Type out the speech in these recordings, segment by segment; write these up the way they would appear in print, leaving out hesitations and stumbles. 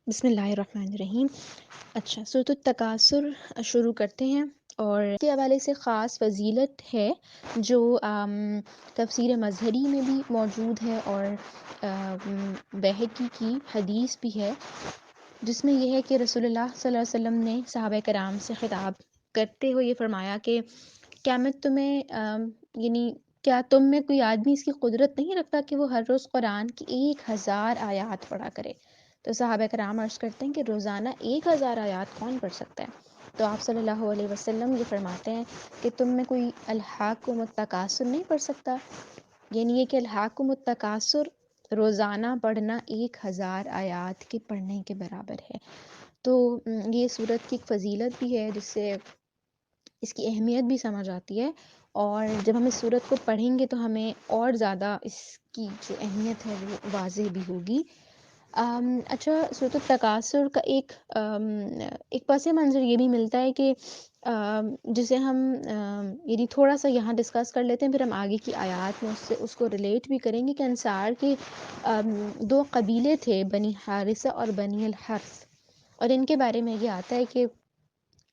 بسم اللہ الرحمن الرحیم۔ اچھا، سورۃ التکاثر شروع کرتے ہیں، اور اس کے حوالے سے خاص فضیلت ہے جو تفسیر مظہری میں بھی موجود ہے، اور بہقی کی حدیث بھی ہے، جس میں یہ ہے کہ رسول اللہ صلی اللہ علیہ وسلم نے صحابہ کرام سے خطاب کرتے ہوئے یہ فرمایا کہ کیا میں تمہیں یعنی کیا تم میں کوئی آدمی اس کی قدرت نہیں رکھتا کہ وہ ہر روز قرآن کی 1000 آیات پڑھا کرے؟ تو صحابہ کرام عرض کرتے ہیں کہ روزانہ 1000 آیات کون پڑھ سکتا ہے؟ تو آپ صلی اللہ علیہ وسلم یہ فرماتے ہیں کہ تم میں کوئی الہاکم التکاثر نہیں پڑھ سکتا، یعنی یہ کہ الہاکم التکاثر روزانہ پڑھنا 1000 آیات کے پڑھنے کے برابر ہے۔ تو یہ صورت کی ایک فضیلت بھی ہے، جس سے اس کی اہمیت بھی سمجھ آتی ہے، اور جب ہم اس صورت کو پڑھیں گے تو ہمیں اور زیادہ اس کی جو اہمیت ہے وہ واضح بھی ہوگی۔ اچھا، صورت التکاثر کا ایک پس منظر یہ بھی ملتا ہے کہ جسے ہم یعنی تھوڑا سا یہاں ڈسکس کر لیتے ہیں، پھر ہم آگے کی آیات میں اس کو ریلیٹ بھی کریں گے کہ انصار کے 2 قبیلے تھے، بنی حارثہ اور بنی الحرث، اور ان کے بارے میں یہ آتا ہے کہ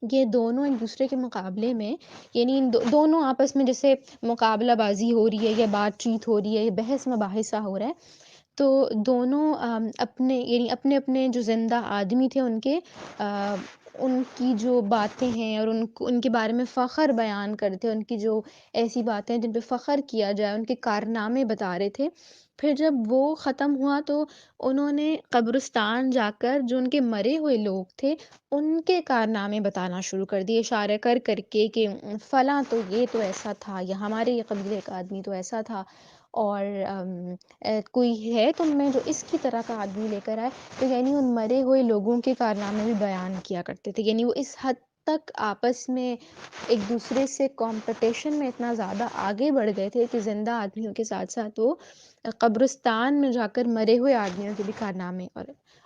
یہ دونوں ایک دوسرے کے مقابلے میں، یعنی دونوں آپس میں جیسے مقابلہ بازی ہو رہی ہے یا بات چیت ہو رہی ہے یا بحث مباحثہ ہو رہا ہے، تو دونوں اپنے یعنی اپنے اپنے جو زندہ آدمی تھے ان کی جو باتیں ہیں اور ان کے بارے میں فخر بیان کرتے، ان کی جو ایسی باتیں جن پہ فخر کیا جائے، ان کے کارنامے بتا رہے تھے۔ پھر جب وہ ختم ہوا تو انہوں نے قبرستان جا کر جو ان کے مرے ہوئے لوگ تھے ان کے کارنامے بتانا شروع کر دیے، اشارہ کر کر کے کہ فلاں تو یہ تو ایسا تھا، یا ہمارے یہ قبیلے کا آدمی تو ایسا تھا، اور کوئی ہے تم میں جو اس کی طرح کا آدمی لے کر آئے۔ تو یعنی ان مرے ہوئے لوگوں کے کارنامے بھی بیان کیا کرتے تھے، یعنی وہ اس حد تک آپس میں ایک دوسرے سے کمپٹیشن میں اتنا زیادہ آگے بڑھ گئے تھے کہ زندہ آدمیوں کے ساتھ ساتھ وہ قبرستان میں جا کر مرے ہوئے آدمیوں کے بھی کارنامے اور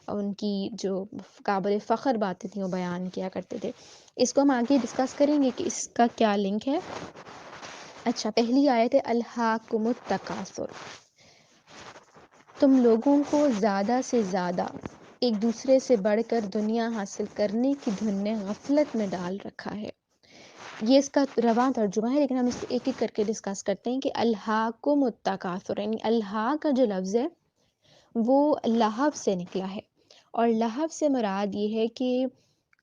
ان کی جو قابل فخر باتیں تھیں وہ بیان کیا کرتے تھے۔ اس کو ہم آگے ڈسکس کریں گے کہ اس کا کیا لنک ہے۔ اچھا، پہلی آیت ہے الہاکم التکاثر، تم لوگوں کو زیادہ سے زیادہ ایک دوسرے سے بڑھ کر دنیا حاصل کرنے کی دھن نے غفلت میں ڈال رکھا ہے۔ یہ اس کا رواں ترجمہ ہے، لیکن ہم اس کو ایک ایک کر کے ڈسکس کرتے ہیں کہ الہاکم التکاثر، یعنی الہا کا جو لفظ ہے وہ لہو سے نکلا ہے، اور لہو سے مراد یہ ہے کہ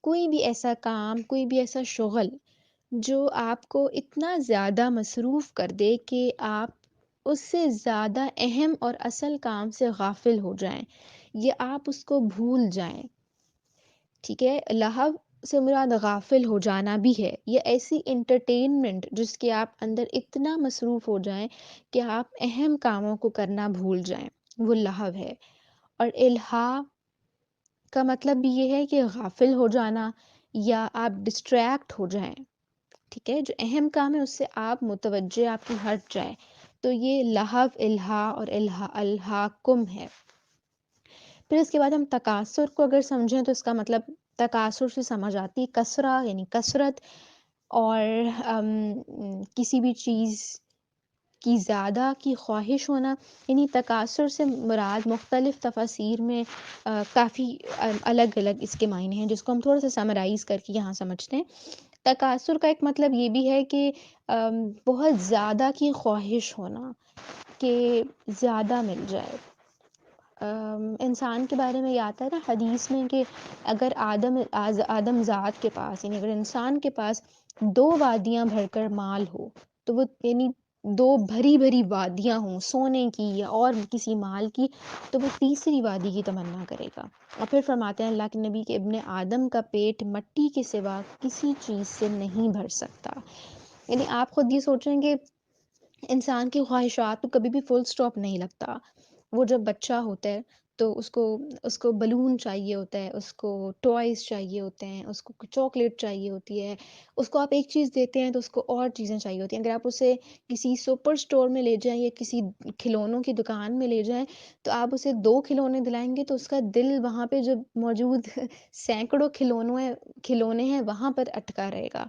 کوئی بھی ایسا کام، کوئی بھی ایسا شغل جو آپ کو اتنا زیادہ مصروف کر دے کہ آپ اس سے زیادہ اہم اور اصل کام سے غافل ہو جائیں، یا آپ اس کو بھول جائیں۔ ٹھیک ہے، لہو سے مراد غافل ہو جانا بھی ہے، یا ایسی انٹرٹینمنٹ جس کے آپ اندر اتنا مصروف ہو جائیں کہ آپ اہم کاموں کو کرنا بھول جائیں، وہ لہو ہے۔ اور الہا کا مطلب بھی یہ ہے کہ غافل ہو جانا، یا آپ ڈسٹریکٹ ہو جائیں۔ ٹھیک ہے، جو اہم کام ہے اس سے آپ متوجہ، آپ کی ہٹ جائے، تو یہ لہو، الہا اور الہاکم ہے۔ پھر اس کے بعد ہم تکاثر کو اگر سمجھیں تو اس کا مطلب تکاثر سے سمجھ آتی ہے کثرہ، یعنی کثرت، اور کسی بھی چیز کی زیادہ کی خواہش ہونا۔ یعنی تکاثر سے مراد مختلف تفاسیر میں کافی الگ الگ اس کے معنی ہیں، جس کو ہم تھوڑا سا سمرائز کر کے یہاں سمجھتے ہیں۔ تکاثر کا ایک مطلب یہ بھی ہے کہ بہت زیادہ کی خواہش ہونا، کہ زیادہ مل جائے۔ انسان کے بارے میں یہ آتا ہے نا حدیث میں کہ اگر آدم ذات کے پاس، یعنی اگر انسان کے پاس 2 وادیاں بھر کر مال ہو، تو وہ یعنی 2 بھری بھری وادیاں ہوں سونے کی یا اور کسی مال کی، تو وہ تیسری وادی کی تمنا کرے گا۔ اور پھر فرماتے ہیں اللہ کے نبی کہ ابن آدم کا پیٹ مٹی کے سوا کسی چیز سے نہیں بھر سکتا۔ یعنی آپ خود یہ سوچیں کہ انسان کی خواہشات کو کبھی بھی فل سٹاپ نہیں لگتا۔ وہ جب بچہ ہوتا ہے تو اس کو بلون چاہیے ہوتا ہے، اس کو ٹوائز چاہیے ہوتے ہیں، اس کو چاکلیٹ چاہیے ہوتی ہے، اس کو آپ ایک چیز دیتے ہیں تو اس کو اور چیزیں چاہیے ہوتی ہیں۔ اگر آپ اسے کسی سپر اسٹور میں لے جائیں یا کسی کھلونوں کی دکان میں لے جائیں تو آپ اسے 2 کھلونے دلائیں گے تو اس کا دل وہاں پہ جو موجود سینکڑوں کھلونے ہیں وہاں پر اٹکا رہے گا۔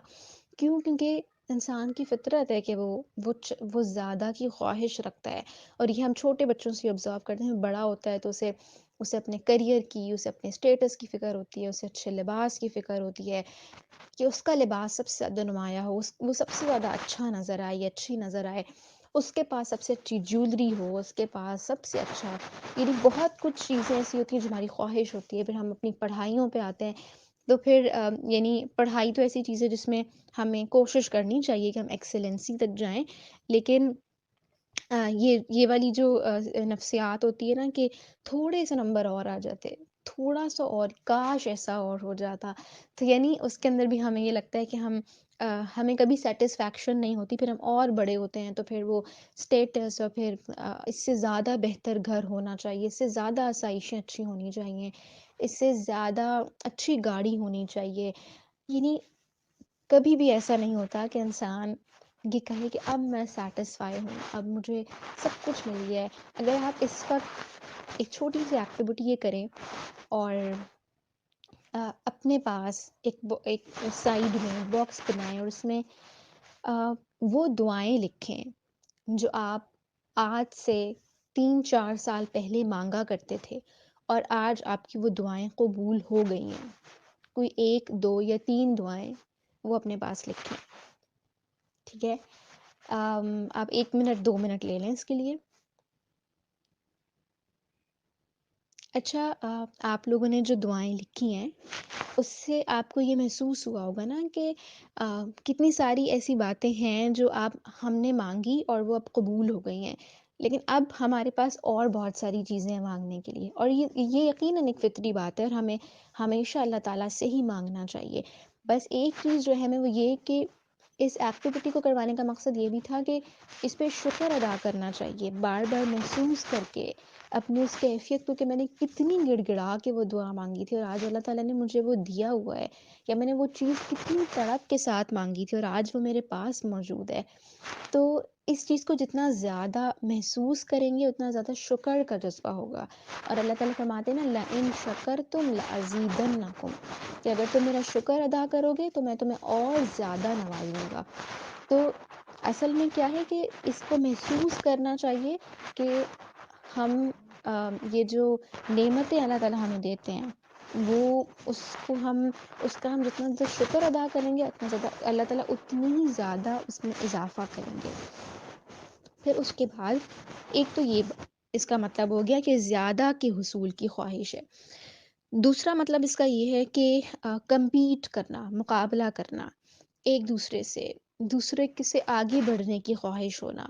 کیوں؟ کیونکہ انسان کی فطرت ہے کہ وہ زیادہ کی خواہش رکھتا ہے، اور یہ ہم چھوٹے بچوں سے آبزرو کرتے ہیں۔ بڑا ہوتا ہے تو اسے اسے اپنے کریئر کی، اسے اپنے اسٹیٹس کی فکر ہوتی ہے، اسے اچھے لباس کی فکر ہوتی ہے کہ اس کا لباس سب سے زیادہ نمایاں ہو، وہ سب سے زیادہ اچھا نظر آئے، اچھی نظر آئے، اس کے پاس سب سے اچھی جیولری ہو، اس کے پاس سب سے اچھا، یعنی بہت کچھ چیزیں ایسی ہوتی ہیں جو ہماری خواہش ہوتی ہے۔ پھر ہم اپنی پڑھائیوں پہ آتے ہیں، تو پھر یعنی پڑھائی تو ایسی چیز ہے جس میں ہمیں کوشش کرنی چاہیے کہ ہم ایکسلنسی تک جائیں، لیکن یہ والی جو نفسیات ہوتی ہے نا کہ تھوڑے سے نمبر اور آ جاتے، تھوڑا سا اور، کاش ایسا اور ہو جاتا، تو یعنی اس کے اندر بھی ہمیں یہ لگتا ہے کہ ہمیں کبھی سیٹسفیکشن نہیں ہوتی، پھر ہم اور بڑے ہوتے ہیں تو پھر وہ اسٹیٹس، اور پھر اس سے زیادہ بہتر گھر ہونا چاہیے، اس سے زیادہ آسائشیں اچھی ہونی چاہیے، اس سے زیادہ اچھی گاڑی ہونی چاہیے، یعنی کبھی بھی ایسا نہیں ہوتا کہ انسان یہ کہے کہ اب میں سیٹسفائی ہوں، اب مجھے سب کچھ مل گیا ہے۔ اگر آپ اس وقت ایک چھوٹی سی ایکٹیویٹی یہ کریں اور اپنے پاس ایک سائڈ میں باکس بنائیں اور اس میں وہ دعائیں لکھیں جو آپ آج سے 3-4 سال پہلے مانگا کرتے تھے اور آج آپ کی وہ دعائیں قبول ہو گئی ہیں، کوئی 1 2 یا 3 دعائیں وہ اپنے پاس لکھیں، ٹھیک ہے؟ آپ 1 منٹ 2 منٹ لے لیں اس کے لیے۔ اچھا، آپ لوگوں نے جو دعائیں لکھی ہیں اس سے آپ کو یہ محسوس ہوا ہوگا نا کہ کتنی ساری ایسی باتیں ہیں جو ہم نے مانگی اور وہ اب قبول ہو گئی ہیں، لیکن اب ہمارے پاس اور بہت ساری چیزیں ہیں مانگنے کے لیے، اور یہ یقیناً ایک فطری بات ہے، اور ہمیں ہمیشہ اللہ تعالیٰ سے ہی مانگنا چاہیے۔ بس ایک چیز جو ہے ہمیں وہ یہ کہ اس ایکٹیویٹی کو کروانے کا مقصد یہ بھی تھا کہ اس پہ شکر ادا کرنا چاہیے، بار بار محسوس کر کے اپنی اس کیفیت کو کہ میں نے کتنی گڑ گڑا کے وہ دعا مانگی تھی اور آج اللہ تعالیٰ نے مجھے وہ دیا ہوا ہے، یا میں نے وہ چیز کتنی تڑپ کے ساتھ مانگی تھی اور آج وہ میرے پاس موجود ہے۔ تو اس چیز کو جتنا زیادہ محسوس کریں گے اتنا زیادہ شکر کا جذبہ ہوگا، اور اللہ تعالیٰ فرماتے ہیں نا لَإِن شَكَرْتُمْ لَأَزِيدَنَّكُمْ، کہ اگر تم میرا شکر ادا کرو گے تو میں تمہیں اور زیادہ نوازوں گا۔ تو اصل میں کیا ہے کہ اس کو محسوس کرنا چاہیے کہ ہم یہ جو نعمتیں اللہ تعالیٰ ہمیں دیتے ہیں وہ اس کا ہم جتنا زیادہ شکر ادا کریں گے اتنا زیادہ اللہ تعالیٰ اتنی ہی زیادہ اس میں اضافہ کریں گے۔ پھر اس کے بعد ایک تو یہ اس کا مطلب ہو گیا کہ زیادہ کے حصول کی خواہش ہے۔ دوسرا مطلب اس کا یہ ہے کہ کمپیٹ کرنا، مقابلہ کرنا ایک دوسرے سے آگے بڑھنے کی خواہش ہونا،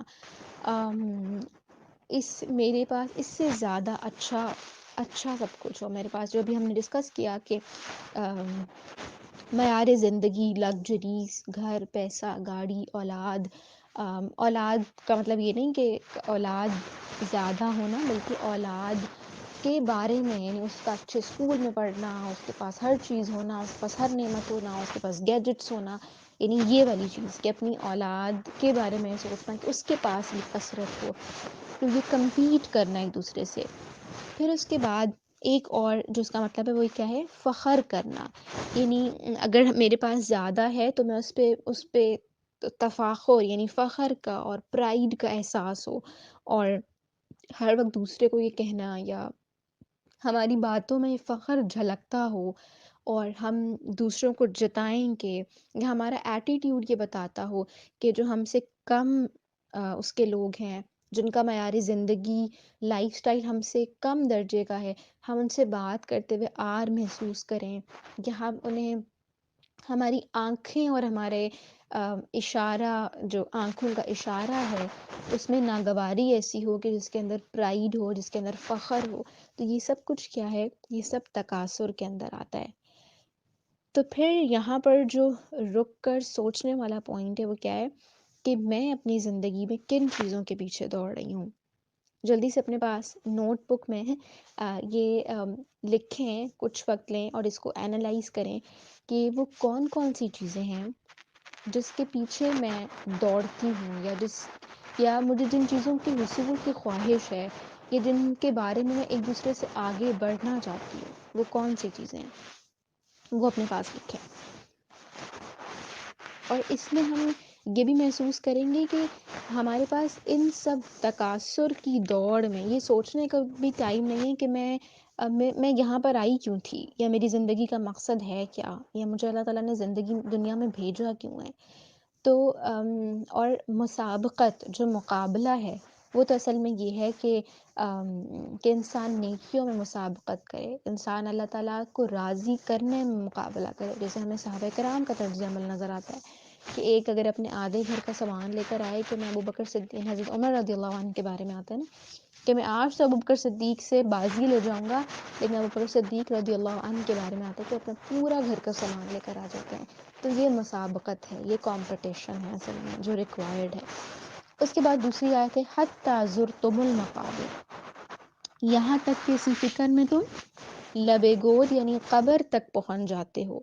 میرے پاس اس سے زیادہ اچھا سب کچھ ہو میرے پاس، جو بھی ہم نے ڈسکس کیا کہ معیار زندگی، لگژریز، گھر، پیسہ، گاڑی، اولاد، اولاد کا مطلب یہ نہیں کہ اولاد زیادہ ہونا، بلکہ اولاد کے بارے میں، یعنی اس کا اچھے اسکول میں پڑھنا، اس کے پاس ہر چیز ہونا، اس کے پاس ہر نعمت ہونا، اس کے پاس گیجٹس ہونا، یعنی یہ والی چیز کہ اپنی اولاد کے بارے میں سوچنا کہ اس کے پاس بھی کثرت ہو، تو یہ کمپیٹ کرنا ایک دوسرے سے۔ پھر اس کے بعد ایک اور جو اس کا مطلب ہے وہ کیا ہے، فخر کرنا، یعنی اگر میرے پاس زیادہ ہے تو میں اس پہ تفاخر یعنی فخر کا اور پرائیڈ کا احساس ہو، اور ہر وقت دوسرے کو یہ کہنا یا ہماری باتوں میں فخر جھلکتا ہو، اور ہم دوسروں کو جتائیں کہ یا ہمارا ایٹیٹیوڈ یہ بتاتا ہو کہ جو ہم سے کم اس کے لوگ ہیں، جن کا معیار زندگی، لائف سٹائل ہم سے کم درجے کا ہے، ہم ان سے بات کرتے ہوئے آر محسوس کریں، کہ ہم انہیں ہماری آنکھیں اور ہمارے اشارہ، جو آنکھوں کا اشارہ ہے اس میں ناگواری ایسی ہو کہ جس کے اندر پرائیڈ ہو، جس کے اندر فخر ہو، تو یہ سب کچھ کیا ہے، یہ سب تکاثر کے اندر آتا ہے۔ تو پھر یہاں پر جو رک کر سوچنے والا پوائنٹ ہے وہ کیا ہے کہ میں اپنی زندگی میں کن چیزوں کے پیچھے دوڑ رہی ہوں۔ جلدی سے اپنے پاس نوٹ بک میں یہ لکھیں، کچھ وقت لیں اور اس کو اینالائز کریں کہ وہ کون کون سی چیزیں ہیں جس کے پیچھے میں دوڑتی ہوں، یا مجھے جن چیزوں کی حصول کی خواہش ہے، یا جن کے بارے میں ایک دوسرے سے آگے بڑھنا چاہتی ہوں، وہ کون سی چیزیں ہیں، وہ اپنے پاس لکھیں۔ اور اس میں ہم یہ بھی محسوس کریں گے کہ ہمارے پاس ان سب تکاثر کی دوڑ میں یہ سوچنے کا بھی ٹائم نہیں ہے کہ میں میں یہاں پر آئی کیوں تھی، یا میری زندگی کا مقصد ہے کیا، یا مجھے اللہ تعالیٰ نے زندگی دنیا میں بھیجا کیوں ہے؟ تو اور مسابقت جو مقابلہ ہے وہ تو اصل میں یہ ہے کہ انسان نیکیوں میں مسابقت کرے، انسان اللہ تعالیٰ کو راضی کرنے میں مقابلہ کرے. جیسے ہمیں صحابہ کرام کا طرز عمل نظر آتا ہے کہ ایک اگر اپنے آدھے گھر کا سامان لے کر آئے، کہ میں ابو بکر صدیق، حضرت عمر رضی اللہ عنہ کے بارے میں آتا ہے نا کہ میں آج تو ابو بکر صدیق سے بازی لے جاؤں گا، لیکن ابو بکر صدیق رضی اللہ عنہ کے بارے میں آتا ہے کہ اپنا پورا گھر کا سامان لے کر آ جاتے ہیں. تو یہ مسابقت ہے، یہ کمپٹیشن ہے اصل میں جو ریکوائرڈ ہے. اس کے بعد دوسری آیت ہے حتی زرتم المقابر، یہاں تک کہ اسی فکر میں تم لب گود یعنی قبر تک پہنچ جاتے ہو.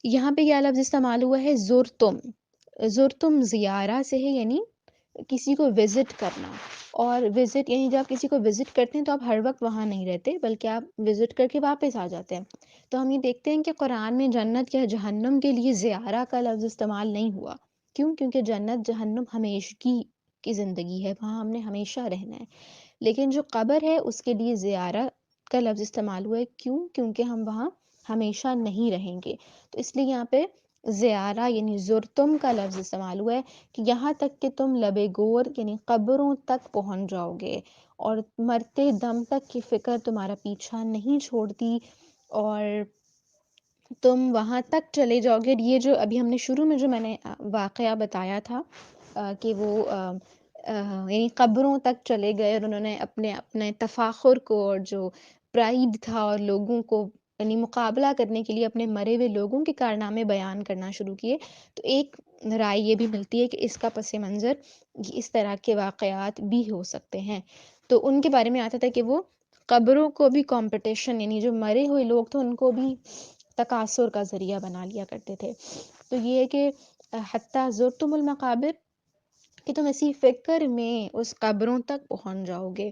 یہاں پہ کیا لفظ استعمال ہوا ہے؟ زرتم. زرتم زیارہ سے ہے، یعنی کسی کو وزٹ کرنا. اور وزٹ یعنی جب آپ کسی کو وزٹ کرتے ہیں تو آپ ہر وقت وہاں نہیں رہتے، بلکہ آپ وزٹ کر کے واپس آ جاتے ہیں. تو ہم یہ دیکھتے ہیں کہ قرآن میں جنت یا جہنم کے لیے زیارہ کا لفظ استعمال نہیں ہوا. کیوں؟ کیونکہ جنت جہنم ہمیشگی کی زندگی ہے، وہاں ہم نے ہمیشہ رہنا ہے. لیکن جو قبر ہے اس کے لیے زیارہ کا لفظ استعمال ہوا ہے. کیوں؟ کیونکہ ہم وہاں ہمیشہ نہیں رہیں گے. تو اس لیے یہاں پہ زیارہ یعنی زرتم کا لفظ استعمال ہوا ہے کہ یہاں تک کہ تم لب گور یعنی قبروں تک پہنچ جاؤ گے، اور مرتے دم تک کی فکر تمہارا پیچھا نہیں چھوڑتی، اور تم وہاں تک چلے جاؤ گے. یہ جو ابھی ہم نے شروع میں جو میں نے واقعہ بتایا تھا کہ وہ یعنی قبروں تک چلے گئے اور انہوں نے اپنے تفاخر کو اور جو پرائیڈ تھا اور لوگوں کو یعنی مقابلہ کرنے کے لیے اپنے مرے ہوئے لوگوں کے کارنامے بیان کرنا شروع کیے. تو ایک رائے یہ بھی ملتی ہے کہ اس کا پس منظر اس طرح کے واقعات بھی ہو سکتے ہیں. تو ان کے بارے میں آتا تھا کہ وہ قبروں کو بھی کمپٹیشن یعنی جو مرے ہوئے لوگ تھے ان کو بھی تکاثر کا ذریعہ بنا لیا کرتے تھے. تو یہ ہے کہ حتی زرتم المقابر کہ تم اسی فکر میں اس قبروں تک پہنچ جاؤ گے.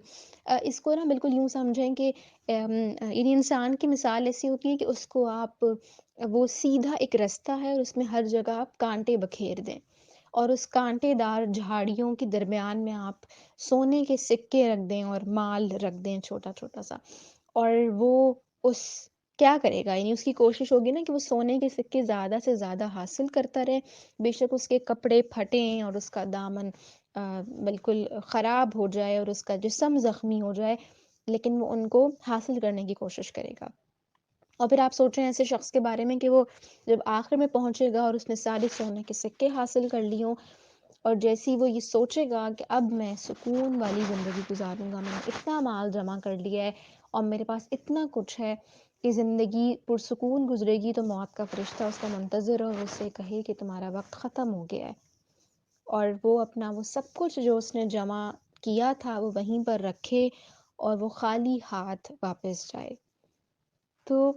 اس کو نا بالکل یوں سمجھیں کہ یعنی انسان کی مثال ایسی ہوتی ہے کہ اس کو آپ وہ سیدھا ایک رستہ ہے اور اس میں ہر جگہ آپ کانٹے بکھیر دیں، اور اس کانٹے دار جھاڑیوں کے درمیان میں آپ سونے کے سکے رکھ دیں اور مال رکھ دیں چھوٹا چھوٹا سا، اور وہ اس کیا کرے گا؟ یعنی اس کی کوشش ہوگی نا کہ وہ سونے کے سکے زیادہ سے زیادہ حاصل کرتا رہے، بے شک اس کے کپڑے پھٹیں اور اس کا دامن بالکل خراب ہو جائے اور اس کا جسم زخمی ہو جائے، لیکن وہ ان کو حاصل کرنے کی کوشش کرے گا. اور پھر آپ سوچ رہے ہیں ایسے شخص کے بارے میں کہ وہ جب آخر میں پہنچے گا اور اس نے سارے سونے کے سکے حاصل کر لی ہوں، اور جیسی وہ یہ سوچے گا کہ اب میں سکون والی زندگی گزاروں گا، میں نے اتنا مال جمع کر لیا ہے اور میرے پاس اتنا کچھ ہے کہ زندگی پرسکون گزرے گی، تو موت کا فرشتہ اس کا منتظر ہو، اسے کہے کہ تمہارا وقت ختم ہو گیا ہے، اور وہ اپنا وہ سب کچھ جو اس نے جمع کیا تھا وہ وہیں پر رکھے اور وہ خالی ہاتھ واپس جائے. تو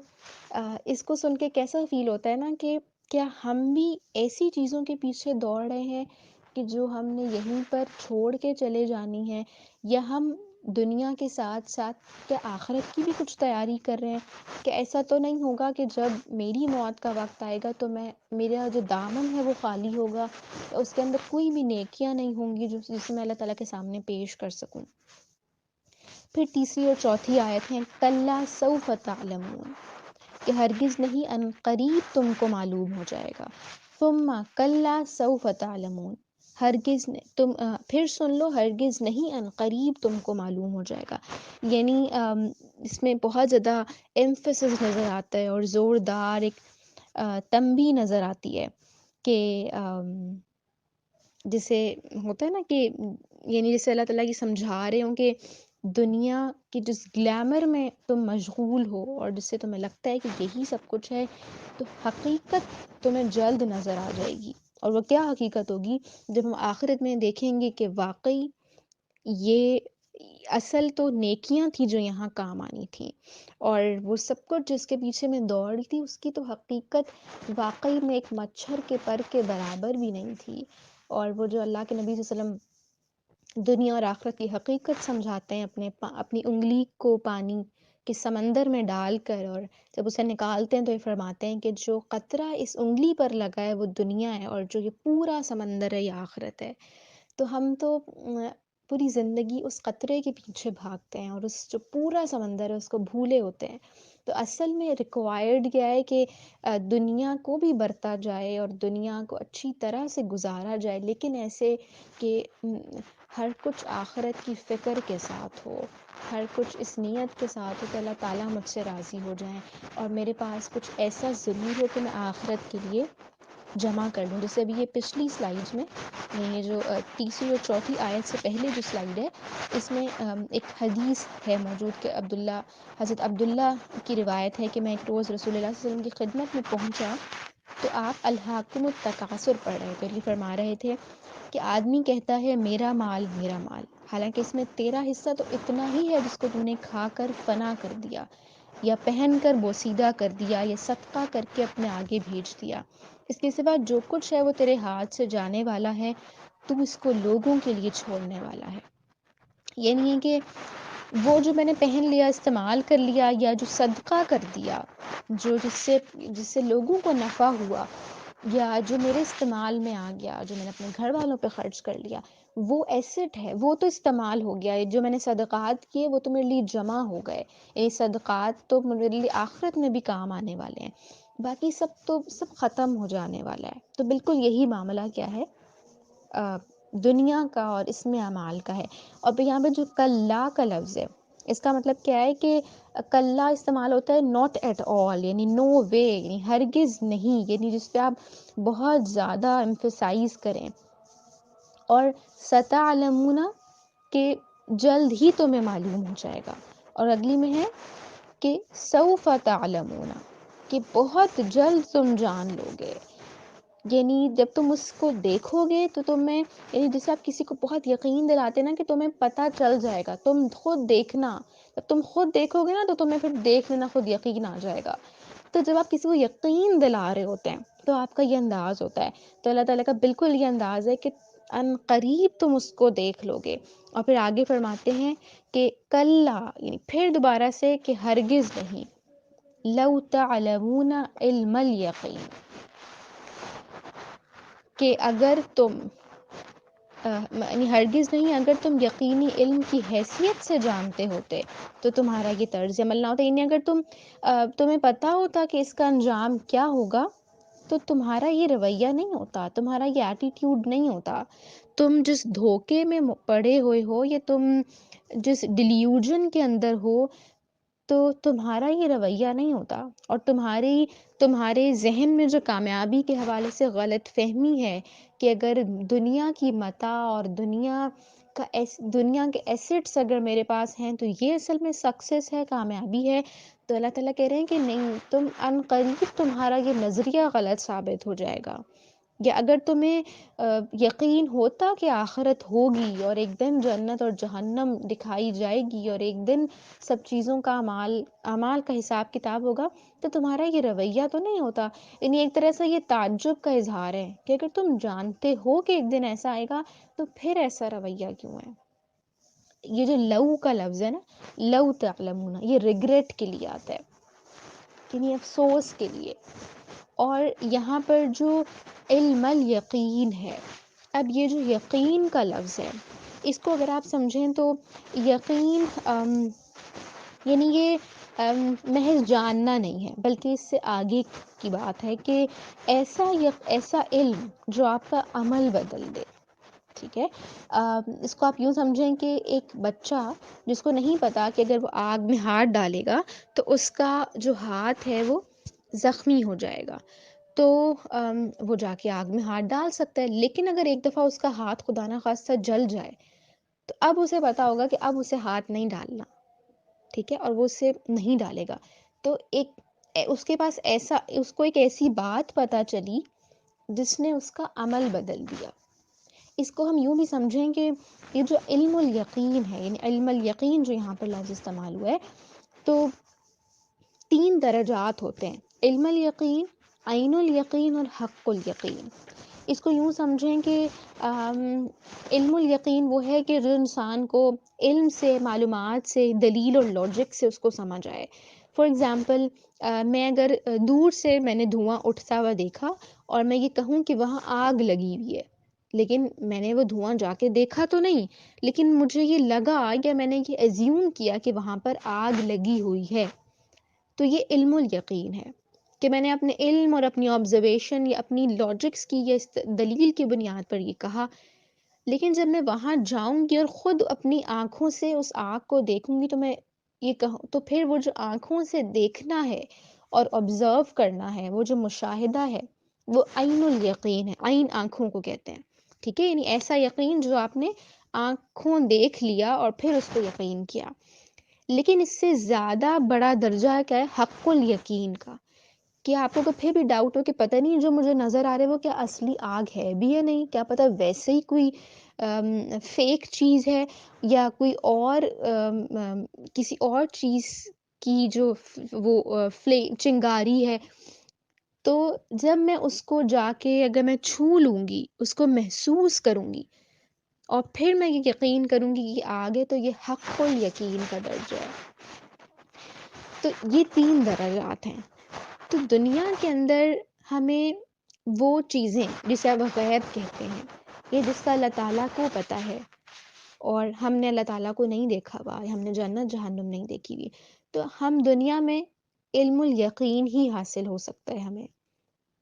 اس کو سن کے کیسا فیل ہوتا ہے نا کہ کیا ہم بھی ایسی چیزوں کے پیچھے دوڑ رہے ہیں کہ جو ہم نے یہیں پر چھوڑ کے چلے جانی ہے، یا ہم دنیا کے ساتھ ساتھ کیا آخرت کی بھی کچھ تیاری کر رہے ہیں؟ کہ ایسا تو نہیں ہوگا کہ جب میری موت کا وقت آئے گا تو میرا جو دامن ہے وہ خالی ہوگا، اس کے اندر کوئی بھی نیکیاں نہیں ہوں گی جسے میں اللہ تعالیٰ کے سامنے پیش کر سکوں. پھر تیسری اور چوتھی آیت ہیں کلا سوف تعلمون، کہ ہرگز نہیں ان قریب تم کو معلوم ہو جائے گا. ثم کلا سوف تعلمون، ہرگز تم پھر سن لو ہرگز نہیں ان قریب تم کو معلوم ہو جائے گا. یعنی اس میں بہت زیادہ ایمفیسس نظر آتا ہے اور زوردار ایک تنبیہ نظر آتی ہے کہ جسے ہوتا ہے نا کہ یعنی جیسے اللہ تعالیٰ کی سمجھا رہے ہوں کہ دنیا کی جس گلیمر میں تم مشغول ہو اور جس سے تمہیں لگتا ہے کہ یہی سب کچھ ہے، تو حقیقت تمہیں جلد نظر آ جائے گی. اور وہ کیا حقیقت ہوگی؟ جب ہم آخرت میں دیکھیں گے کہ واقعی یہ اصل تو نیکیاں تھی جو یہاں کام آنی تھیں، اور وہ سب کچھ جس کے پیچھے میں دوڑ رہی تھی اس کی تو حقیقت واقعی میں ایک مچھر کے پر کے برابر بھی نہیں تھی. اور وہ جو اللہ کے نبی صلی اللہ علیہ وسلم دنیا اور آخرت کی حقیقت سمجھاتے ہیں اپنی انگلی کو پانی کے سمندر میں ڈال کر، اور جب اسے نکالتے ہیں تو یہ فرماتے ہیں کہ جو قطرہ اس انگلی پر لگا ہے وہ دنیا ہے، اور جو یہ پورا سمندر ہے یہ آخرت ہے. تو ہم تو پوری زندگی اس قطرے کے پیچھے بھاگتے ہیں اور اس جو پورا سمندر ہے اس کو بھولے ہوتے ہیں. تو اصل میں ریکوائرڈ کیا ہے کہ دنیا کو بھی برتا جائے اور دنیا کو اچھی طرح سے گزارا جائے، لیکن ایسے کہ ہر کچھ آخرت کی فکر کے ساتھ ہو، ہر کچھ اس نیت کے ساتھ ہو کہ اللہ تعالیٰ مجھ سے راضی ہو جائیں اور میرے پاس کچھ ایسا ضرور ہو کہ میں آخرت کے لیے جمع کر لوں. جیسے ابھی یہ پچھلی سلائیڈ میں، یہ جو تیسری اور چوتھی آیت سے پہلے جو سلائیڈ ہے، اس میں ایک حدیث ہے موجود کہ حضرت عبداللہ کی روایت ہے کہ میں ایک روز رسول اللہ صلی اللہ علیہ وسلم کی خدمت میں پہنچا تو آپ الہاکم التکاثر پڑھ رہے تھے. یہ فرما رہے تھے کہ آدمی کہتا ہے میرا مال میرا مال، حالانکہ اس میں تیرا حصہ تو اتنا ہی ہے جس کو تو نے کھا کر فنا کر دیا، یا پہن کر بوسیدہ کر دیا، یا صدقہ کر کے اپنے آگے بھیج دیا. اس کے سوا جو کچھ ہے وہ تیرے ہاتھ سے جانے والا ہے، تو اس کو لوگوں کے لیے چھوڑنے والا ہے. یہ نہیں ہے کہ وہ جو میں نے پہن لیا، استعمال کر لیا، یا جو صدقہ کر دیا، جو جس سے لوگوں کو نفع ہوا، یا جو میرے استعمال میں آ گیا، جو میں نے اپنے گھر والوں پہ خرچ کر لیا، وہ ایسٹ ہے، وہ تو استعمال ہو گیا. جو میں نے صدقات کیے وہ تو میرے لیے جمع ہو گئے. یہ صدقات تو میرے لیے آخرت میں بھی کام آنے والے ہیں، باقی سب ختم ہو جانے والا ہے. تو بالکل یہی معاملہ کیا ہے دنیا کا اور اس میں اعمال کا ہے. اور پھر یہاں پہ جو کلا کا لفظ ہے، اس کا مطلب کیا ہے کہ کلا استعمال ہوتا ہے ناٹ ایٹ آل، یعنی نو وے، یعنی ہرگز نہیں، یعنی جس پہ آپ بہت زیادہ ایمفسائز کریں. اور ستعلمون کہ جلد ہی تمہیں معلوم ہو جائے گا. اور اگلی میں ہے کہ سوف تعلمون، کہ بہت جلد تم جان لو گے. یعنی جب تم اس کو دیکھو گے تو تمہیں، یعنی جیسے آپ کسی کو بہت یقین دلاتے نا کہ تمہیں پتہ چل جائے گا، تم خود دیکھنا، جب تم خود دیکھو گے نا تو تمہیں پھر دیکھ لینا خود یقین آ جائے گا. تو جب آپ کسی کو یقین دلا رہے ہوتے ہیں تو آپ کا یہ انداز ہوتا ہے. تو اللہ تعالیٰ کا بالکل یہ انداز ہے کہ ان قریب تم اس کو دیکھ لو گے. اور پھر آگے فرماتے ہیں کہ کلا، یعنی پھر دوبارہ سے کہ ہرگز نہیں، لو تعلمون علم الیقین، کہ اگر تم یعنی ہرگز نہیں، اگر تم یقینی علم کی حیثیت سے جانتے ہوتے تو تمہارا یہ طرز عمل نہ ہوتا. یعنی اگر تمہیں پتہ ہوتا کہ اس کا انجام کیا ہوگا تو تمہارا یہ رویہ نہیں ہوتا، تمہارا یہ ایٹیٹیوڈ نہیں ہوتا. تم جس دھوکے میں پڑے ہوئے ہو، یا تم جس ڈیلیوژن کے اندر ہو، تو تمہارا یہ رویہ نہیں ہوتا. اور تمہارے ذہن میں جو کامیابی کے حوالے سے غلط فہمی ہے کہ اگر دنیا کی متاع اور دنیا کے ایسٹس اگر میرے پاس ہیں تو یہ اصل میں سکسیس ہے، کامیابی ہے، تو اللہ تعالیٰ کہہ رہے ہیں کہ نہیں، تم ان قریب تمہارا یہ نظریہ غلط ثابت ہو جائے گا. یا اگر تمہیں یقین ہوتا کہ آخرت ہوگی اور ایک دن جنت اور جہنم دکھائی جائے گی اور ایک دن سب چیزوں کا اعمال کا حساب کتاب ہوگا، تو تمہارا یہ رویہ تو نہیں ہوتا. یعنی ایک طرح سے یہ تعجب کا اظہار ہے کہ اگر تم جانتے ہو کہ ایک دن ایسا آئے گا تو پھر ایسا رویہ کیوں ہے. یہ جو لو کا لفظ ہے نا، لو تعلمون، یہ ریگریٹ کے لیے آتا ہے، یعنی افسوس کے لیے. اور یہاں پر جو علم الیقین ہے، اب یہ جو یقین کا لفظ ہے، اس کو اگر آپ سمجھیں تو یقین یعنی یہ محض جاننا نہیں ہے، بلکہ اس سے آگے کی بات ہے کہ ایسا علم جو آپ کا عمل بدل دے. ٹھیک ہے، اس کو آپ یوں سمجھیں کہ ایک بچہ جس کو نہیں پتا کہ اگر وہ آگ میں ہاتھ ڈالے گا تو اس کا جو ہاتھ ہے وہ زخمی ہو جائے گا، تو وہ جا کے آگ میں ہاتھ ڈال سکتا ہے. لیکن اگر ایک دفعہ اس کا ہاتھ خدا نخواستہ جل جائے تو اب اسے پتا ہوگا کہ اب اسے ہاتھ نہیں ڈالنا. ٹھیک ہے، اور وہ اسے نہیں ڈالے گا. تو اس کے پاس اس کو ایک ایسی بات پتا چلی جس نے اس کا عمل بدل دیا. اس کو ہم یوں بھی سمجھیں کہ یہ جو علم الیقین ہے، یعنی علم الیقین جو یہاں پر لفظ استعمال ہوا ہے، تو 3 درجات ہوتے ہیں: علم الیقین، عین الیقین اور حق الیقین. اس کو یوں سمجھیں کہ علم الیقین وہ ہے کہ جو انسان کو علم سے، معلومات سے، دلیل اور لاجک سے اس کو سمجھ آئے. فار ایگزامپل، میں اگر دور سے میں نے دھواں اٹھتا ہوا دیکھا اور میں یہ کہوں کہ وہاں آگ لگی ہوئی ہے، لیکن میں نے وہ دھواں جا کے دیکھا تو نہیں، لیکن مجھے یہ لگا یا میں نے یہ ایزیوم کیا کہ وہاں پر آگ لگی ہوئی ہے۔ تو یہ علم الیقین ہے کہ میں نے اپنے علم اور اپنی آبزرویشن یا اپنی لاجکس کی یا دلیل کی بنیاد پر یہ کہا، لیکن جب میں وہاں جاؤں گی اور خود اپنی آنکھوں سے اس آگ کو دیکھوں گی تو میں یہ کہوں تو پھر وہ جو آنکھوں سے دیکھنا ہے اور آبزرو کرنا ہے، وہ جو مشاہدہ ہے، وہ عین الیقین ہے۔ عین آنکھوں کو کہتے ہیں، ٹھیک ہے، یعنی ایسا یقین جو آپ نے آنکھوں دیکھ لیا اور پھر اس پہ یقین کیا۔ لیکن اس سے زیادہ بڑا درجہ کیا ہے؟ حق الیقین کا، کہ آپ کو پھر بھی ڈاؤٹ ہو کہ پتہ نہیں جو مجھے نظر آ رہا ہے وہ کیا اصلی آگ ہے بھی یا نہیں، کیا پتہ ویسے ہی کوئی فیک چیز ہے یا کوئی اور کسی اور چیز کی جو وہ چنگاری ہے۔ تو جب میں اس کو جا کے اگر میں چھو لوں گی، اس کو محسوس کروں گی اور پھر میں یہ یقین کروں گی کہ آگ ہے، تو یہ حق الیقین کا درجہ ہے۔ تو یہ 3 درجات ہیں۔ تو دنیا کے اندر ہمیں وہ چیزیں جسے اب غیب کہتے ہیں، یہ جس کا اللہ تعالیٰ کو پتہ ہے اور ہم نے اللہ تعالیٰ کو نہیں دیکھا ہوا، ہم نے جنت جہنم نہیں دیکھی ہوئی، تو ہم دنیا میں علم الیقین ہی حاصل ہو سکتا ہے ہمیں،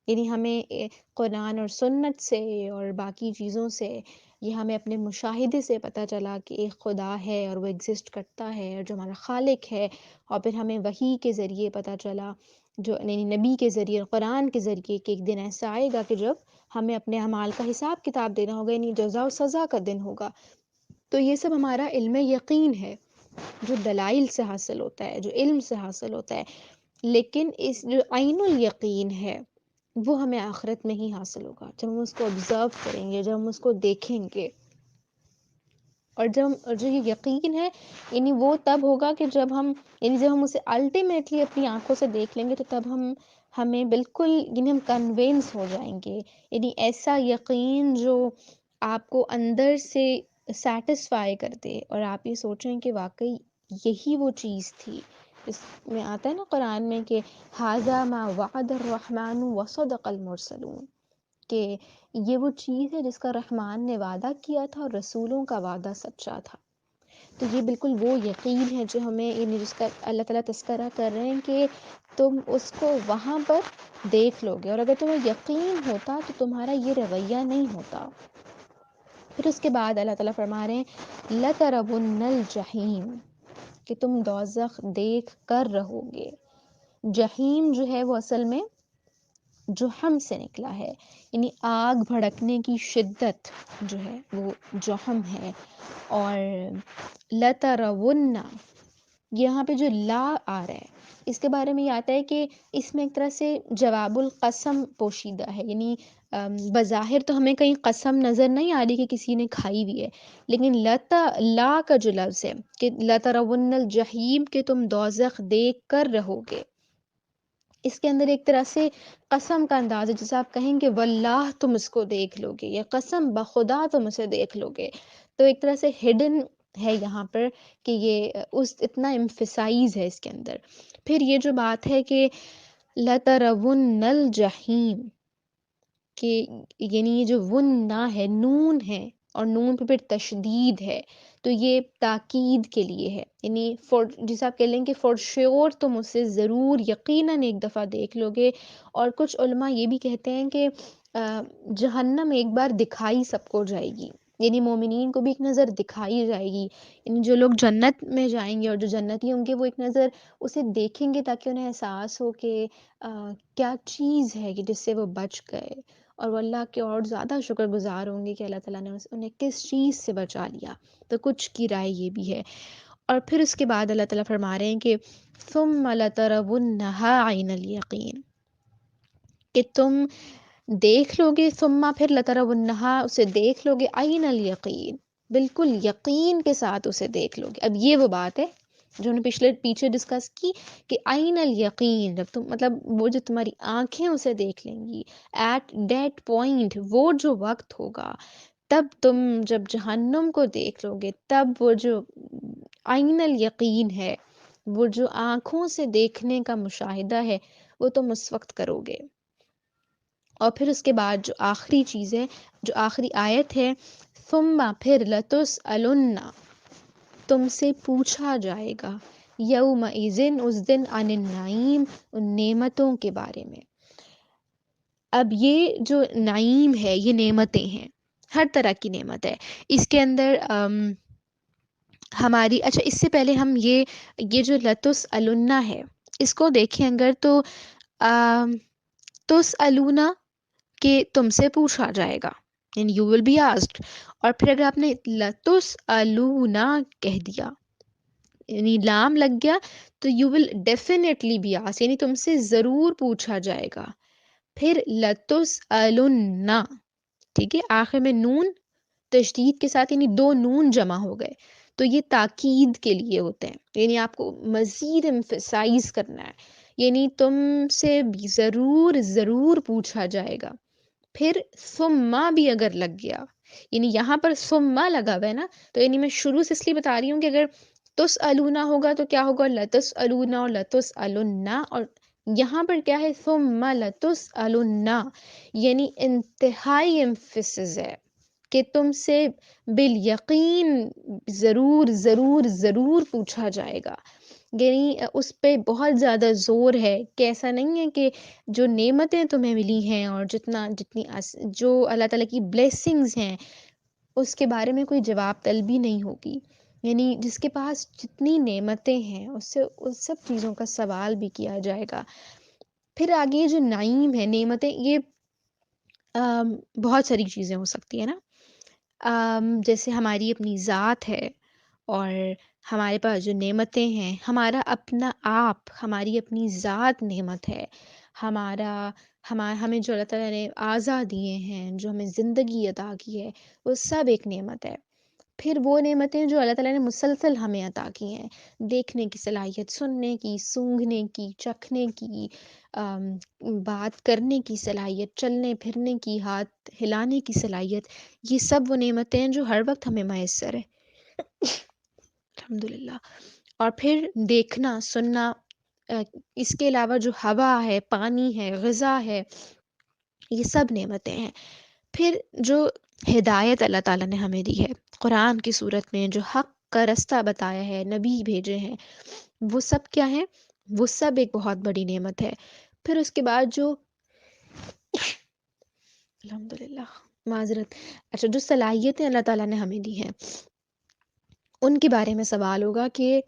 یعنی ہمیں قرآن اور سنت سے اور باقی چیزوں سے، یہ ہمیں اپنے مشاہدے سے پتہ چلا کہ ایک خدا ہے اور وہ ایگزسٹ کرتا ہے اور جو ہمارا خالق ہے، اور پھر ہمیں وحی کے ذریعے پتہ چلا، جو یعنی نبی کے ذریعے، قرآن کے ذریعے، کہ ایک دن ایسا آئے گا کہ جب ہمیں اپنے اعمال کا حساب کتاب دینا ہوگا، یعنی جزا و سزا کا دن ہوگا۔ تو یہ سب ہمارا علم یقین ہے جو دلائل سے حاصل ہوتا ہے، جو علم سے حاصل ہوتا ہے۔ لیکن اس جو عین الیقین ہے وہ ہمیں آخرت میں ہی حاصل ہوگا، جب ہم اس کو آبزرو کریں گے، جب ہم اس کو دیکھیں گے، اور جو یہ یقین ہے یعنی وہ تب ہوگا کہ جب ہم اسے الٹیمیٹلی اپنی آنکھوں سے دیکھ لیں گے، تو تب ہمیں بالکل یعنی ہم کنونس ہو جائیں گے، یعنی ایسا یقین جو آپ کو اندر سے سیٹسفائی کر دے اور آپ یہ سوچیں کہ واقعی یہی وہ چیز تھی۔ اس میں آتا ہے نا قرآن میں کہ ھذا ما وعد الرحمن وصدق المرسلون، کہ یہ وہ چیز ہے جس کا رحمان نے وعدہ کیا تھا اور رسولوں کا وعدہ سچا تھا۔ تو یہ بالکل وہ یقین ہے جو ہمیں یعنی جس کا اللہ تعالیٰ تذکرہ کر رہے ہیں کہ تم اس کو وہاں پر دیکھ لو گے، اور اگر تمہیں یقین ہوتا تو تمہارا یہ رویہ نہیں ہوتا۔ پھر اس کے بعد اللہ تعالیٰ فرما رہے ہیں لَتَرَوُنَّ الْجَحِيمَ، کہ تم دوزخ دیکھ کر رہو گے۔ جہیم جو ہے وہ اصل میں جہم سے نکلا ہے، یعنی آگ بھڑکنے کی شدت جو ہے وہ جہم ہے۔ اور لَتَرَوُنَّ، یہاں پہ جو لا آ رہا ہے اس کے بارے میں یہ آتا ہے کہ اس میں ایک طرح سے جواب القسم پوشیدہ ہے، یعنی بظاہر تو ہمیں کہیں قسم نظر نہیں آ رہی کہ کسی نے کھائی ہوئی ہے، لیکن لا کا جو لفظ ہے کہ لَتَرَوُنَّ الْجَحِيمَ، کہ تم دوزخ دیکھ کر رہو گے، اس کے اندر ایک طرح سے قسم کا انداز ہے، جیسے آپ کہیں کہ واللہ تم اس کو دیکھ لو گے، یا قسم بخدا تم اسے دیکھ لو گے۔ تو ایک طرح سے ہڈن ہے یہاں پر کہ یہ اتنا امفسائز ہے اس کے اندر۔ پھر یہ جو بات ہے کہ لَتَرَوُنَّ الْجَحِيمَ، کہ یعنی یہ جو ون ہے، نون ہے، اور نون پہ پھر تشدید ہے، تو یہ تاکید کے لیے ہے، یعنی جسے آپ کہہ لیں کہ فور شیور تم اسے ضرور یقیناً ایک دفعہ دیکھ لو گے۔ اور کچھ علماء یہ بھی کہتے ہیں کہ جہنم ایک بار دکھائی سب کو جائے گی، یعنی مومنین کو بھی ایک نظر دکھائی جائے گی، یعنی جو لوگ جنت میں جائیں گے اور جو جنتی ہوں گے وہ ایک نظر اسے دیکھیں گے تاکہ انہیں احساس ہو کہ کیا چیز ہے کہ جس سے وہ بچ گئے، اور وہ اللہ کے اور زیادہ شکر گزار ہوں گے کہ اللہ تعالیٰ نے انہیں کس چیز سے بچا لیا۔ تو کچھ کی رائے یہ بھی ہے۔ اور پھر اس کے بعد اللہ تعالیٰ فرما رہے ہیں کہ ثم لترونها عین الیقین، کہ تم دیکھ لو گے، ثم پھر لترونها اسے دیکھ لو گے، عین الیقین، بالکل یقین کے ساتھ اسے دیکھ لو گے۔ اب یہ وہ بات ہے جو ہم نے پیچھے ڈسکس کی کہ عین الیقین، جب تم مطلب وہ جو تمہاری آنکھیں اسے دیکھ لیں گی، ایٹ دیٹ پوائنٹ، وہ جو وقت ہوگا، تب تم جب جہنم کو دیکھ لو گے، تب وہ جو عین الیقین ہے، وہ جو آنکھوں سے دیکھنے کا مشاہدہ ہے، وہ تم اس وقت کرو گے۔ اور پھر اس کے بعد جو آخری چیز ہے، جو آخری آیت ہے، ثم پھر لتسألن، تم سے پوچھا جائے گا، یومئذ اس دن، عن النعیم، ان نعمتوں کے بارے میں۔ اب یہ جو نعیم ہے، یہ نعمتیں ہیں، ہر طرح کی نعمت ہے اس کے اندر۔ ہماری اچھا، اس سے پہلے ہم یہ جو لتسألن ہے، اس کو دیکھیں اگر تو تسألون، کہ تم سے پوچھا جائے گا، یعنی یو ول بی آسکڈ، اور پھر اگر آپ نے لتسألون کہہ دیا، یعنی لام لگ گیا، تو you will definitely be asked, یعنی تم سے ضرور پوچھا جائے گا۔ پھر لتسألن، ٹھیک ہے، آخر میں نون تشدید کے ساتھ، یعنی دو نون جمع ہو گئے، تو یہ تاکید کے لیے ہوتے ہیں، یعنی آپ کو مزید emphasize کرنا ہے، یعنی تم سے بھی ضرور ضرور پوچھا جائے گا۔ پھر ثم بھی اگر لگ گیا، یعنی یہاں پر ثم لگا ہوا ہے نا، تو یعنی میں شروع سے اس لیے بتا رہی ہوں کہ اگر تسألون ہوگا تو کیا ہوگا، لتسألون اور لتسألن، اور یہاں پر کیا ہے، ثم لتسألن، یعنی انتہائی ایمفیسس ہے کہ تم سے بالیقین ضرور ضرور ضرور پوچھا جائے گا، یعنی اس پہ بہت زیادہ زور ہے کہ ایسا نہیں ہے کہ جو نعمتیں تمہیں ملی ہیں اور جو اللہ تعالیٰ کی بلیسنگز ہیں، اس کے بارے میں کوئی جواب طلبی نہیں ہوگی، یعنی جس کے پاس جتنی نعمتیں ہیں اس سے اس سب چیزوں کا سوال بھی کیا جائے گا۔ پھر آگے جو نعیم ہے، نعمتیں، یہ بہت ساری چیزیں ہو سکتی ہیں نا، جیسے ہماری اپنی ذات ہے، اور ہمارے پاس جو نعمتیں ہیں، ہمارا اپنا آپ، ہماری اپنی ذات نعمت ہے، ہمیں جو اللہ تعالیٰ نے اعضاء دیے ہیں، جو ہمیں زندگی عطا کی ہے، وہ سب ایک نعمت ہے۔ پھر وہ نعمتیں جو اللہ تعالیٰ نے مسلسل ہمیں عطا کی ہیں، دیکھنے کی صلاحیت، سننے کی، سونگھنے کی، چکھنے کی، بات کرنے کی صلاحیت، چلنے پھرنے کی، ہاتھ ہلانے کی صلاحیت، یہ سب وہ نعمتیں ہیں جو ہر وقت ہمیں میسر ہے، الحمدللہ۔ اور پھر دیکھنا، سننا، اس کے علاوہ جو ہوا ہے، پانی ہے، غذا ہے، یہ سب نعمتیں ہیں۔ پھر جو ہدایت اللہ تعالیٰ نے ہمیں دی ہے قرآن کی صورت میں، جو حق کا رستہ بتایا ہے، نبی بھیجے ہیں، وہ سب کیا ہے، وہ سب ایک بہت بڑی نعمت ہے۔ پھر اس کے بعد جو الحمدللہ، معذرت، اچھا، جو صلاحیتیں اللہ تعالیٰ نے ہمیں دی ہیں، ان کے بارے میں سوال ہوگا کہ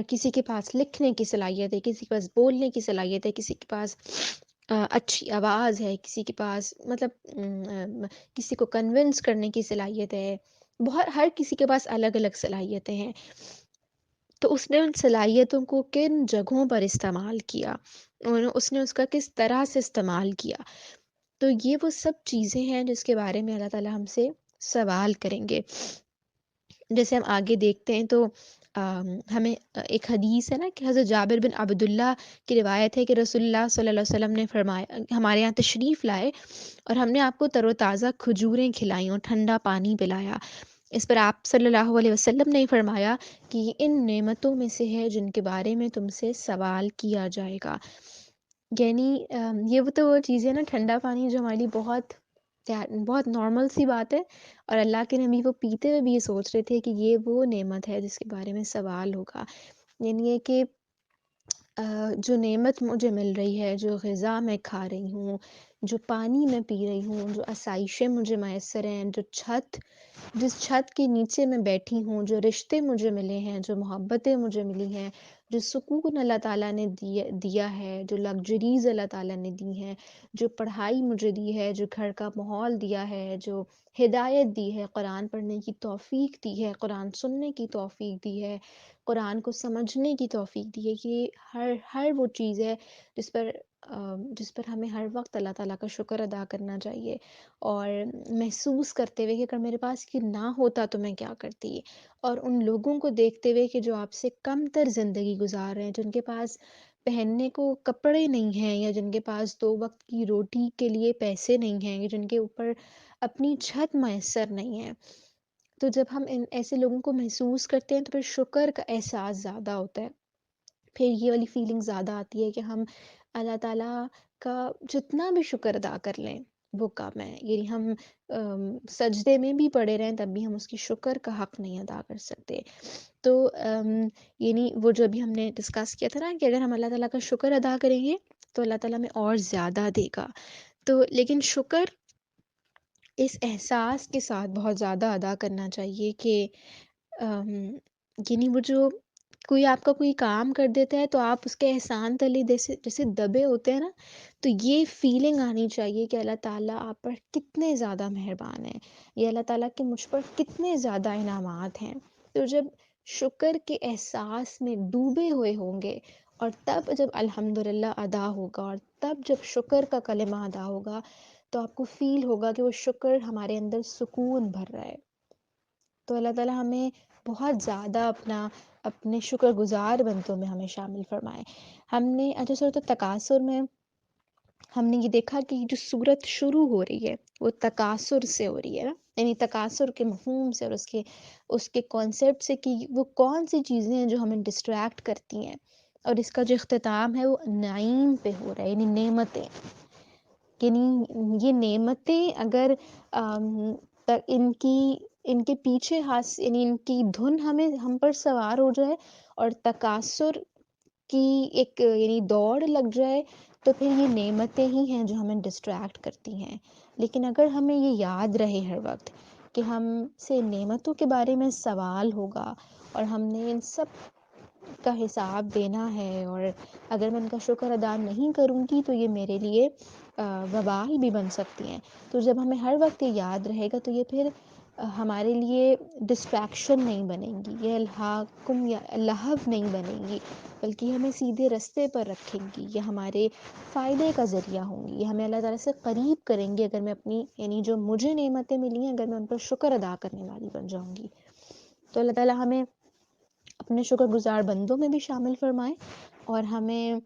کسی کے پاس لکھنے کی صلاحیت ہے، کسی کے پاس بولنے کی صلاحیت ہے، کسی کے پاس اچھی آواز ہے، کسی کے پاس کسی کو کنونس کرنے کی صلاحیت ہے، ہر کسی کے پاس الگ الگ صلاحیتیں ہیں، تو اس نے ان صلاحیتوں کو کن جگہوں پر استعمال کیا، اور اس نے اس کا کس طرح سے استعمال کیا، تو یہ وہ سب چیزیں ہیں جس کے بارے میں اللہ تعالیٰ ہم سے سوال کریں گے۔ جیسے ہم آگے دیکھتے ہیں تو ہمیں ایک حدیث ہے نا کہ حضرت جابر بن عبداللہ کی روایت ہے کہ رسول اللہ صلی اللہ علیہ وسلم نے فرمایا، ہمارے یہاں تشریف لائے اور ہم نے آپ کو تر و تازہ کھجوریں کھلائیں اور ٹھنڈا پانی پلایا۔ اس پر آپ صلی اللہ علیہ وسلم نے فرمایا کہ یہ ان نعمتوں میں سے ہے جن کے بارے میں تم سے سوال کیا جائے گا، یعنی یہ وہ چیزیں نا، ٹھنڈا پانی جو ہمارے لیے بہت بہت نارمل سی بات ہے، اور اللہ کے نبی وہ پیتے ہوئے بھی یہ سوچ رہے تھے کہ یہ وہ نعمت ہے جس کے بارے میں سوال ہوگا، یعنی یہ کہ جو نعمت مجھے مل رہی ہے، جو غذا میں کھا رہی ہوں، جو پانی میں پی رہی ہوں، جو آسائشیں مجھے میسر ہیں، جس چھت کے نیچے میں بیٹھی ہوں، جو رشتے مجھے ملے ہیں، جو محبتیں مجھے ملی ہیں، جو سکون اللہ تعالیٰ نے دیا ہے، جو لگژریز اللہ تعالیٰ نے دی ہیں، جو پڑھائی مجھے دی ہے، جو گھر کا ماحول دیا ہے، جو ہدایت دی ہے، قرآن پڑھنے کی توفیق دی ہے، قرآن سننے کی توفیق دی ہے، قرآن کو سمجھنے کی توفیق دی ہے، یہ ہر وہ چیز ہے جس پر ہمیں ہر وقت اللہ تعالیٰ کا شکر ادا کرنا چاہیے، اور محسوس کرتے ہوئے کہ اگر میرے پاس یہ نہ ہوتا تو میں کیا کرتی، اور ان لوگوں کو دیکھتے ہوئے کہ جو آپ سے کم تر زندگی گزار رہے ہیں، جن کے پاس پہننے کو کپڑے نہیں ہیں، یا جن کے پاس 2 وقت کی روٹی کے لیے پیسے نہیں ہیں، یا جن کے اوپر اپنی چھت میسر نہیں ہے، تو جب ہم ایسے لوگوں کو محسوس کرتے ہیں تو پھر شکر کا احساس زیادہ ہوتا ہے، پھر یہ والی فیلنگ زیادہ آتی ہے کہ ہم اللہ تعالیٰ کا جتنا بھی شکر ادا کر لیں وہ کم ہے، یعنی ہم سجدے میں بھی پڑے رہیں تب بھی ہم اس کی شکر کا حق نہیں ادا کر سکتے۔ تو یعنی وہ جو ابھی ہم نے ڈسکس کیا تھا نا کہ اگر ہم اللہ تعالیٰ کا شکر ادا کریں گے تو اللہ تعالیٰ ہمیں اور زیادہ دے گا۔ تو لیکن شکر اس احساس کے ساتھ بہت زیادہ ادا کرنا چاہیے کہ ام، یعنی وہ جو کوئی آپ کا کوئی کام کر دیتا ہے تو آپ اس کے احسان تلے جیسے جیسے دبے ہوتے ہیں نا، تو یہ فیلنگ آنی چاہیے کہ اللہ تعالیٰ آپ پر کتنے زیادہ مہربان ہیں، یہ اللہ تعالیٰ کے مجھ پر کتنے زیادہ انعامات ہیں۔ تو جب شکر کے احساس میں ڈوبے ہوئے ہوں گے، اور تب جب الحمدللہ ادا ہوگا، اور تب جب شکر کا کلمہ ادا ہوگا، تو آپ کو فیل ہوگا کہ وہ شکر ہمارے اندر سکون بھر رہا ہے۔ تو اللہ تعالیٰ ہمیں بہت زیادہ اپنے شکر گزار بندوں میں ہمیں شامل فرمائے۔ ہم نے اچھا صورت التکاثر میں ہم نے یہ دیکھا کہ جو صورت شروع ہو رہی ہے وہ تکاثر سے ہو رہی ہے نا، یعنی تکاثر کے مفہوم سے اور اس کے کانسیپٹ سے کہ وہ کون سی چیزیں ہیں جو ہمیں ڈسٹریکٹ کرتی ہیں، اور اس کا جو اختتام ہے وہ نعیم پہ ہو رہا ہے، یعنی نعمتیں، یعنی یہ نعمتیں اگر ان کے پیچھے یعنی ان کی دھن ہم پر سوار ہو جائے اور تکاثر کی ایک یعنی دوڑ لگ جائے، تو پھر یہ نعمتیں ہی ہیں جو ہمیں ڈسٹریکٹ کرتی ہیں۔ لیکن اگر ہمیں یہ یاد رہے ہر وقت کہ ہم سے نعمتوں کے بارے میں سوال ہوگا اور ہم نے ان سب کا حساب دینا ہے، اور اگر میں ان کا شکر ادا نہیں کروں گی تو یہ میرے لیے وبال بھی بن سکتی ہیں۔ تو جب ہمیں ہر وقت یہ یاد رہے گا تو یہ پھر ہمارے لیے ڈسٹریکشن نہیں بنے گی، یہ الہاکم یا لہو نہیں بنے گی، بلکہ ہمیں سیدھے رستے پر رکھیں گی، یہ ہمارے فائدے کا ذریعہ ہوں گی، یہ ہمیں اللہ تعالیٰ سے قریب کریں گے اگر میں اپنی یعنی جو مجھے نعمتیں ملی ہیں اگر میں ان پر شکر ادا کرنے والی بن جاؤں گی۔ تو اللہ تعالیٰ ہمیں اپنے شکر گزار بندوں میں بھی شامل فرمائے، اور ہمیں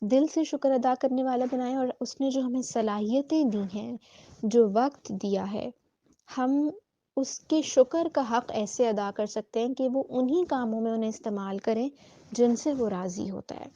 دل سے شکر ادا کرنے والا بنائے، اور اس نے جو ہمیں صلاحیتیں دی ہیں، جو وقت دیا ہے، ہم اس کے شکر کا حق ایسے ادا کر سکتے ہیں کہ وہ انہی کاموں میں انہیں استعمال کریں جن سے وہ راضی ہوتا ہے۔